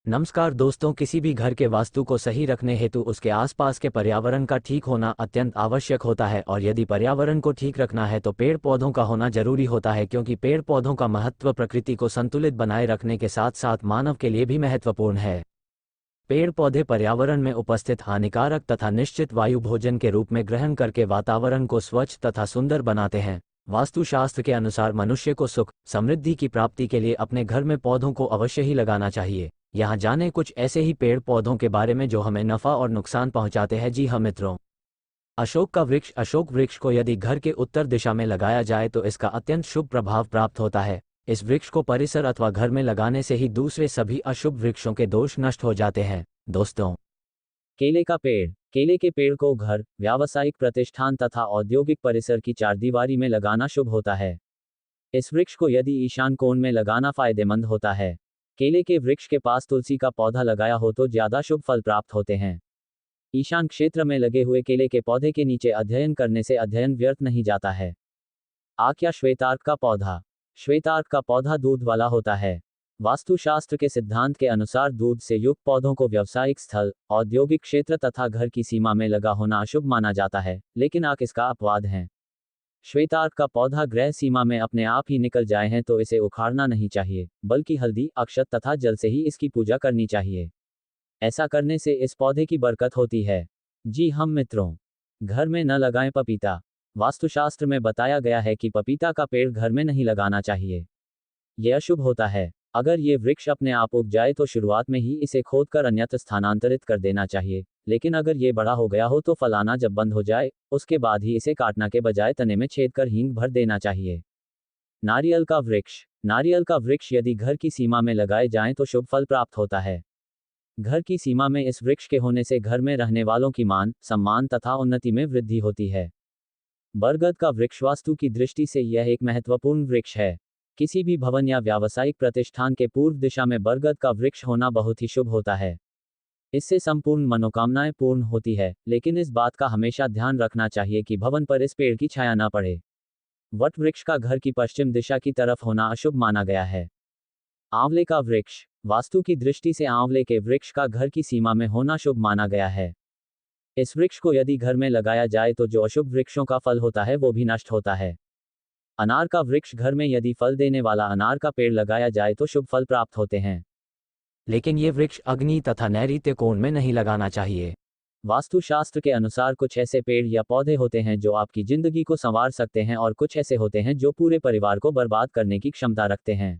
नमस्कार दोस्तों, किसी भी घर के वास्तु को सही रखने हेतु उसके आसपास के पर्यावरण का ठीक होना अत्यंत आवश्यक होता है। और यदि पर्यावरण को ठीक रखना है तो पेड़ पौधों का होना जरूरी होता है, क्योंकि पेड़ पौधों का महत्व प्रकृति को संतुलित बनाए रखने के साथ साथ मानव के लिए भी महत्वपूर्ण है। पेड़ पौधे पर्यावरण में उपस्थित हानिकारक तथा निश्चित वायु भोजन के रूप में ग्रहण करके वातावरण को स्वच्छ तथा सुंदर बनाते हैं। वास्तुशास्त्र के अनुसार मनुष्य को सुख समृद्धि की प्राप्ति के लिए अपने घर में पौधों को अवश्य ही लगाना चाहिए। यहाँ जाने कुछ ऐसे ही पेड़ पौधों के बारे में जो हमें नफा और नुकसान पहुंचाते हैं। जी हाँ मित्रों, अशोक का वृक्ष। अशोक वृक्ष को यदि घर के उत्तर दिशा में लगाया जाए तो इसका अत्यंत शुभ प्रभाव प्राप्त होता है। इस वृक्ष को परिसर अथवा घर में लगाने से ही दूसरे सभी अशुभ वृक्षों के दोष नष्ट हो जाते हैं। दोस्तों, केले का पेड़। केले के पेड़ को घर, व्यावसायिक प्रतिष्ठान तथा औद्योगिक परिसर की चारदीवारी में लगाना शुभ होता है। इस वृक्ष को यदि ईशान कोण में लगाना फायदेमंद होता है। केले के वृक्ष के पास तुलसी का पौधा लगाया हो तो ज्यादा शुभ फल प्राप्त होते हैं। ईशान क्षेत्र में लगे हुए केले के पौधे के नीचे अध्ययन करने से अध्ययन व्यर्थ नहीं जाता है। आक या श्वेतार्क का पौधा। श्वेतार्क का पौधा दूध वाला होता है। वास्तुशास्त्र के सिद्धांत के अनुसार दूध से युक्त पौधों को व्यावसायिक स्थल, औद्योगिक क्षेत्र तथा घर की सीमा में लगा होना अशुभ माना जाता है, लेकिन आक इसका अपवाद है। श्वेतार्क का पौधा गृह सीमा में अपने आप ही निकल जाए हैं तो इसे उखाड़ना नहीं चाहिए, बल्कि हल्दी, अक्षत तथा जल से ही इसकी पूजा करनी चाहिए। ऐसा करने से इस पौधे की बरकत होती है। जी हम मित्रों, घर में न लगाएं पपीता। वास्तुशास्त्र में बताया गया है कि पपीता का पेड़ घर में नहीं लगाना चाहिए। यह अशुभ होता है। अगर ये वृक्ष अपने आप उग जाए तो शुरुआत में ही इसे खोदकर अन्यत्र स्थानांतरित कर देना चाहिए, लेकिन अगर ये बड़ा हो गया हो तो फलाना जब बंद हो जाए उसके बाद ही इसे काटना के बजाय तने में छेद कर हींग भर देना चाहिए। नारियल का वृक्ष। नारियल का वृक्ष यदि घर की सीमा में लगाए जाएं तो शुभ फल प्राप्त होता है। घर की सीमा में इस वृक्ष के होने से घर में रहने वालों की मान, सम्मान तथा उन्नति में वृद्धि होती है। बरगद का वृक्ष। वास्तु की दृष्टि से यह एक महत्वपूर्ण वृक्ष है। किसी भी भवन या व्यावसायिक प्रतिष्ठान के पूर्व दिशा में बरगद का वृक्ष होना बहुत ही शुभ होता है। इससे संपूर्ण मनोकामनाएं पूर्ण होती है, लेकिन इस बात का हमेशा ध्यान रखना चाहिए कि भवन पर इस पेड़ की छाया न पड़े। वट वृक्ष का घर की पश्चिम दिशा की तरफ होना अशुभ माना गया है। आंवले का वृक्ष। वास्तु की दृष्टि से आंवले के वृक्ष का घर की सीमा में होना शुभ माना गया है। इस वृक्ष को यदि घर में लगाया जाए तो जो अशुभ वृक्षों का फल होता है वो भी नष्ट होता है। अनार का वृक्ष। घर में यदि फल देने वाला अनार का पेड़ लगाया जाए तो शुभ फल प्राप्त होते हैं, लेकिन ये वृक्ष अग्नि तथा नैऋत्य कोण में नहीं लगाना चाहिए। वास्तुशास्त्र के अनुसार कुछ ऐसे पेड़ या पौधे होते हैं जो आपकी जिंदगी को संवार सकते हैं और कुछ ऐसे होते हैं जो पूरे परिवार को बर्बाद करने की क्षमता रखते हैं।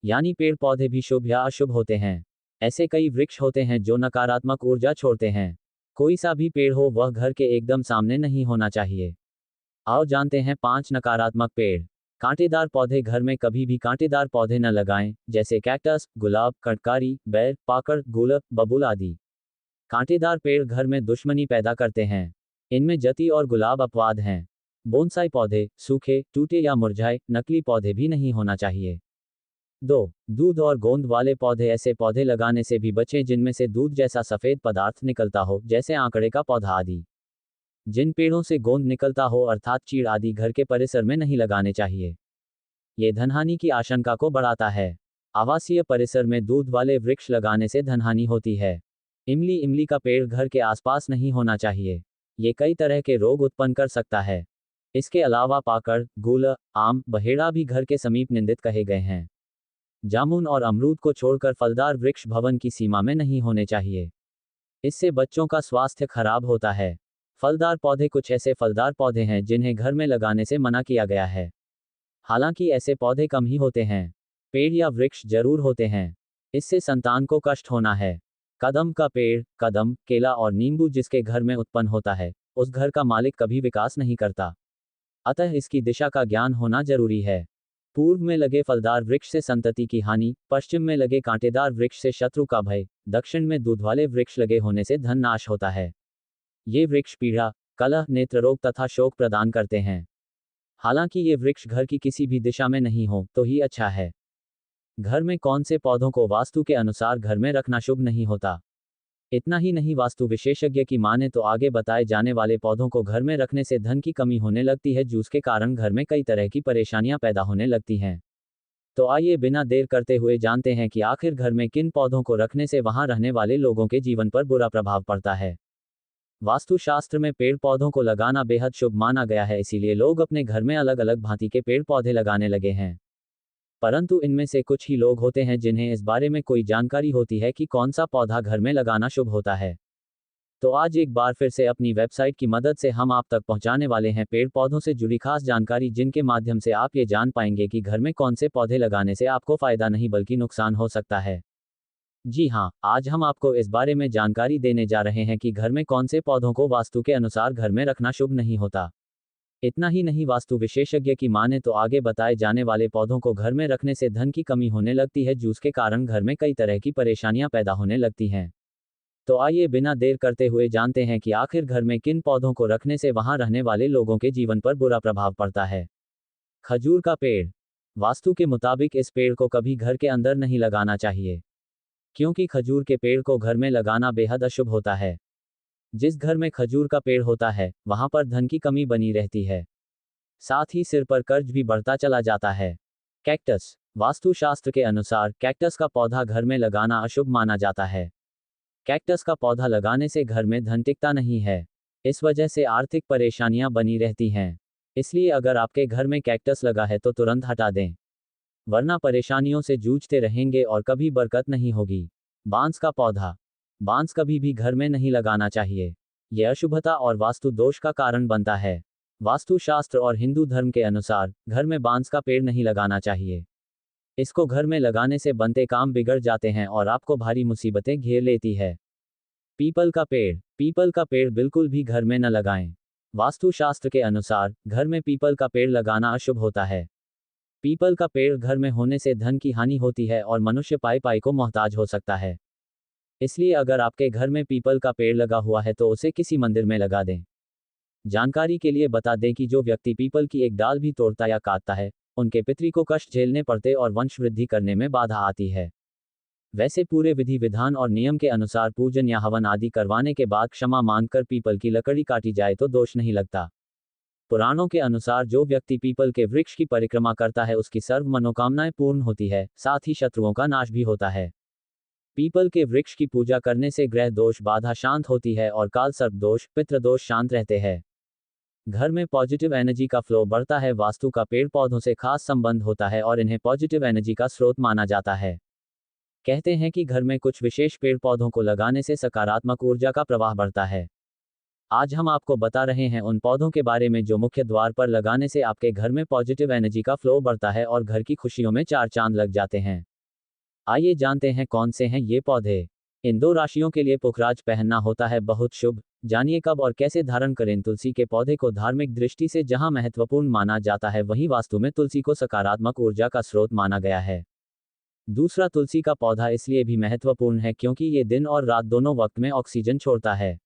यानी पेड़ पौधे भी शुभ या अशुभ होते हैं। ऐसे कई वृक्ष होते हैं जो नकारात्मक ऊर्जा छोड़ते हैं। कोई सा भी पेड़ हो वह घर के एकदम सामने नहीं होना चाहिए। आओ जानते हैं 5 नकारात्मक पेड़। कांटेदार पौधे। घर में कभी भी कांटेदार पौधे न लगाएं, जैसे कैक्टस, गुलाब, कटकारी, बैर, पाकड़, गुलाब, बबूल आदि। कांटेदार पेड़ घर में दुश्मनी पैदा करते हैं। इनमें जति और गुलाब अपवाद हैं। बोनसाई पौधे। सूखे, टूटे या मुरझाए, नकली पौधे भी नहीं होना चाहिए। 2. दूध और गोंद वाले पौधे। ऐसे पौधे लगाने से भी बचें जिनमें से दूध जैसा सफेद पदार्थ निकलता हो, जैसे आंकड़े का पौधा आदि। जिन पेड़ों से गोंद निकलता हो अर्थात चीड़ आदि घर के परिसर में नहीं लगाने चाहिए। ये धनहानि की आशंका को बढ़ाता है। आवासीय परिसर में दूध वाले वृक्ष लगाने से धनहानि होती है। इमली का पेड़ घर के आसपास नहीं होना चाहिए। ये कई तरह के रोग उत्पन्न कर सकता है। इसके अलावा पाकड़, गूल, आम, बहेड़ा भी घर के समीप निंदित कहे गए हैं। जामुन और अमरूद को छोड़कर फलदार वृक्ष भवन की सीमा में नहीं होने चाहिए। इससे बच्चों का स्वास्थ्य खराब होता है। फलदार पौधे। कुछ ऐसे फलदार पौधे हैं जिन्हें घर में लगाने से मना किया गया है। हालांकि ऐसे पौधे कम ही होते हैं। पेड़ या वृक्ष जरूर होते हैं। इससे संतान को कष्ट होना है। कदम का पेड़। कदम, केला और नींबू जिसके घर में उत्पन्न होता है, उस घर का मालिक कभी विकास नहीं करता। अतः इसकी दिशा का ज्ञान होना जरूरी है। पूर्व में लगे फलदार वृक्ष से संतति की हानि, पश्चिम में लगे कांटेदार वृक्ष से शत्रु का भय, दक्षिण में दूध वाले वृक्ष लगे होने से धन नाश होता है। ये वृक्ष पीड़ा, कलह, नेत्र रोग तथा शोक प्रदान करते हैं। हालांकि ये वृक्ष घर की किसी भी दिशा में नहीं हो तो ही अच्छा है। घर में कौन से पौधों को वास्तु के अनुसार घर में रखना शुभ नहीं होता। इतना ही नहीं, वास्तु विशेषज्ञ की माने तो आगे बताए जाने वाले पौधों को घर में रखने से धन की कमी होने लगती है, जिसके कारण घर में कई तरह की परेशानियां पैदा होने लगती हैं। तो आइए बिना देर करते हुए जानते हैं कि आखिर घर में किन पौधों को रखने से वहां रहने वाले लोगों के जीवन पर बुरा प्रभाव पड़ता है। वास्तुशास्त्र में पेड़ पौधों को लगाना बेहद शुभ माना गया है, इसीलिए लोग अपने घर में अलग अलग भांति के पेड़ पौधे लगाने लगे हैं। परंतु इनमें से कुछ ही लोग होते हैं जिन्हें इस बारे में कोई जानकारी होती है कि कौन सा पौधा घर में लगाना शुभ होता है। तो आज एक बार फिर से अपनी वेबसाइट की मदद से हम आप तक पहुंचाने वाले हैं पेड़ पौधों से जुड़ी खास जानकारी, जिनके माध्यम से आप ये जान पाएंगे कि घर में कौन से पौधे लगाने से आपको फायदा नहीं बल्कि नुकसान हो सकता है। जी हाँ, आज हम आपको इस बारे में जानकारी देने जा रहे हैं कि घर में कौन से पौधों को वास्तु के अनुसार घर में रखना शुभ नहीं होता। इतना ही नहीं, वास्तु विशेषज्ञ की माने तो आगे बताए जाने वाले पौधों को घर में रखने से धन की कमी होने लगती है, जिसके कारण घर में कई तरह की परेशानियां पैदा होने लगती हैं। तो आइए बिना देर करते हुए जानते हैं कि आखिर घर में किन पौधों को रखने से वहां रहने वाले लोगों के जीवन पर बुरा प्रभाव पड़ता है। खजूर का पेड़। वास्तु के मुताबिक इस पेड़ को कभी घर के अंदर नहीं लगाना चाहिए, क्योंकि खजूर के पेड़ को घर में लगाना बेहद अशुभ होता है। जिस घर में खजूर का पेड़ होता है वहां पर धन की कमी बनी रहती है, साथ ही सिर पर कर्ज भी बढ़ता चला जाता है। कैक्टस। वास्तुशास्त्र के अनुसार कैक्टस का पौधा घर में लगाना अशुभ माना जाता है। कैक्टस का पौधा लगाने से घर में धन टिकता नहीं है, इस वजह से आर्थिक परेशानियां बनी रहती हैं। इसलिए अगर आपके घर में कैक्टस लगा है तो तुरंत हटा दें, वरना परेशानियों से जूझते रहेंगे और कभी बरकत नहीं होगी। बांस का पौधा। बांस कभी भी घर में नहीं लगाना चाहिए, यह अशुभता और वास्तु दोष का कारण बनता है। वास्तुशास्त्र और हिंदू धर्म के अनुसार घर में बांस का पेड़ नहीं लगाना चाहिए। इसको घर में लगाने से बनते काम बिगड़ जाते हैं और आपको भारी मुसीबतें घेर लेती है। पीपल का पेड़। पीपल का पेड़ बिल्कुल भी घर में न लगाएं। वास्तुशास्त्र के अनुसार घर में पीपल का पेड़ लगाना अशुभ होता है। पीपल का पेड़ घर में होने से धन की हानि होती है और मनुष्य पाई पाई को मोहताज हो सकता है। इसलिए अगर आपके घर में पीपल का पेड़ लगा हुआ है तो उसे किसी मंदिर में लगा दें। जानकारी के लिए बता दें कि जो व्यक्ति पीपल की एक डाल भी तोड़ता या काटता है, उनके पितरी को कष्ट झेलने पड़ते और वंश वृद्धि करने में बाधा आती है। वैसे पूरे विधि विधान और नियम के अनुसार पूजन या हवन आदि करवाने के बाद क्षमा मांगकर पीपल की लकड़ी काटी जाए तो दोष नहीं लगता। पुराणों के अनुसार जो व्यक्ति पीपल के वृक्ष की परिक्रमा करता है उसकी सर्व मनोकामनाएं पूर्ण होती है, साथ ही शत्रुओं का नाश भी होता है। पीपल के वृक्ष की पूजा करने से ग्रह दोष बाधा शांत होती है और काल सर्प दोष पितृ दोष शांत रहते हैं। घर में पॉजिटिव एनर्जी का फ्लो बढ़ता है। वास्तु का पेड़ पौधों से खास संबंध होता है और इन्हें पॉजिटिव एनर्जी का स्रोत माना जाता है। कहते हैं कि घर में कुछ विशेष पेड़ पौधों को लगाने से सकारात्मक ऊर्जा का प्रवाह बढ़ता है। आज हम आपको बता रहे हैं उन पौधों के बारे में जो मुख्य द्वार पर लगाने से आपके घर में पॉजिटिव एनर्जी का फ्लो बढ़ता है और घर की खुशियों में चार चांद लग जाते हैं। आइए जानते हैं कौन से हैं ये पौधे। इन दो राशियों के लिए पुखराज पहनना होता है बहुत शुभ। जानिए कब और कैसे धारण करें। तुलसी के पौधे को धार्मिक दृष्टि से जहां महत्वपूर्ण माना जाता है, वहीं वास्तु में तुलसी को सकारात्मक ऊर्जा का स्रोत माना गया है। दूसरा, तुलसी का पौधा इसलिए भी महत्वपूर्ण है क्योंकि ये दिन और रात दोनों वक्त में ऑक्सीजन छोड़ता है।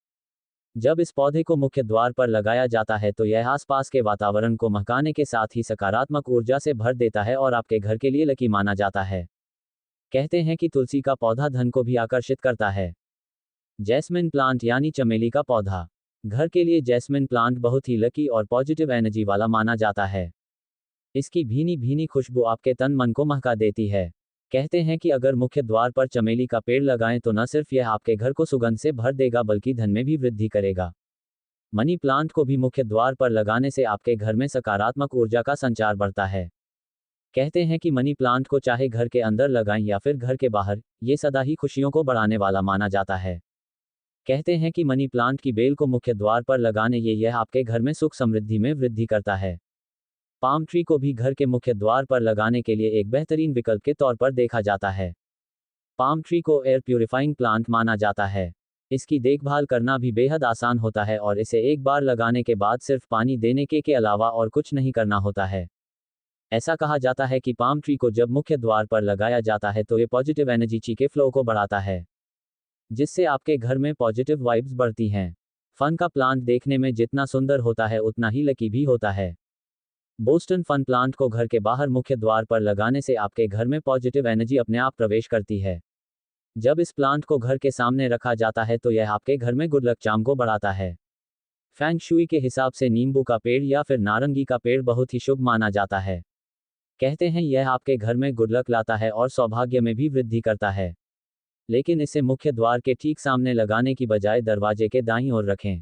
जब इस पौधे को मुख्य द्वार पर लगाया जाता है तो यह आसपास के वातावरण को महकाने के साथ ही सकारात्मक ऊर्जा से भर देता है और आपके घर के लिए लकी माना जाता है। कहते हैं कि तुलसी का पौधा धन को भी आकर्षित करता है। जैस्मिन प्लांट यानी चमेली का पौधा। घर के लिए जैस्मिन प्लांट बहुत ही लकी और पॉजिटिव एनर्जी वाला माना जाता है। इसकी भीनी भीनी खुशबू आपके तन मन को महका देती है। कहते हैं कि अगर मुख्य द्वार पर चमेली का पेड़ लगाएं तो न सिर्फ यह आपके घर को सुगंध से भर देगा बल्कि धन में भी वृद्धि करेगा। मनी प्लांट को भी मुख्य द्वार पर लगाने से आपके घर में सकारात्मक ऊर्जा का संचार बढ़ता है। कहते हैं कि मनी प्लांट को चाहे घर के अंदर लगाएं या फिर घर के बाहर, ये सदा ही खुशियों को बढ़ाने वाला माना जाता है। कहते हैं कि मनी प्लांट की बेल को मुख्य द्वार पर लगाने यह आपके घर में सुख समृद्धि में वृद्धि करता है। पाम ट्री को भी घर के मुख्य द्वार पर लगाने के लिए एक बेहतरीन विकल्प के तौर पर देखा जाता है। पाम ट्री को एयर प्यूरिफाइंग प्लांट माना जाता है। इसकी देखभाल करना भी बेहद आसान होता है और इसे एक बार लगाने के बाद सिर्फ पानी देने के अलावा और कुछ नहीं करना होता है। ऐसा कहा जाता है कि पाम ट्री को जब मुख्य द्वार पर लगाया जाता है तो ये पॉजिटिव एनर्जी ची के फ्लो को बढ़ाता है, जिससे आपके घर में पॉजिटिव वाइब्स बढ़ती हैं। फन का प्लांट देखने में जितना सुंदर होता है उतना ही लकी भी होता है। बोस्टन फन प्लांट को घर के बाहर मुख्य द्वार पर लगाने से आपके घर में पॉजिटिव एनर्जी अपने आप प्रवेश करती है। जब इस प्लांट को घर के सामने रखा जाता है तो यह आपके घर में गुड लक चार्म को बढ़ाता है। फैंग शुई के हिसाब से नींबू का पेड़ या फिर नारंगी का पेड़ बहुत ही शुभ माना जाता है। कहते हैं यह आपके घर में गुड लक लाता है और सौभाग्य में भी वृद्धि करता है। लेकिन इसे मुख्य द्वार के ठीक सामने लगाने की बजाय दरवाजे के दाईं ओर रखें।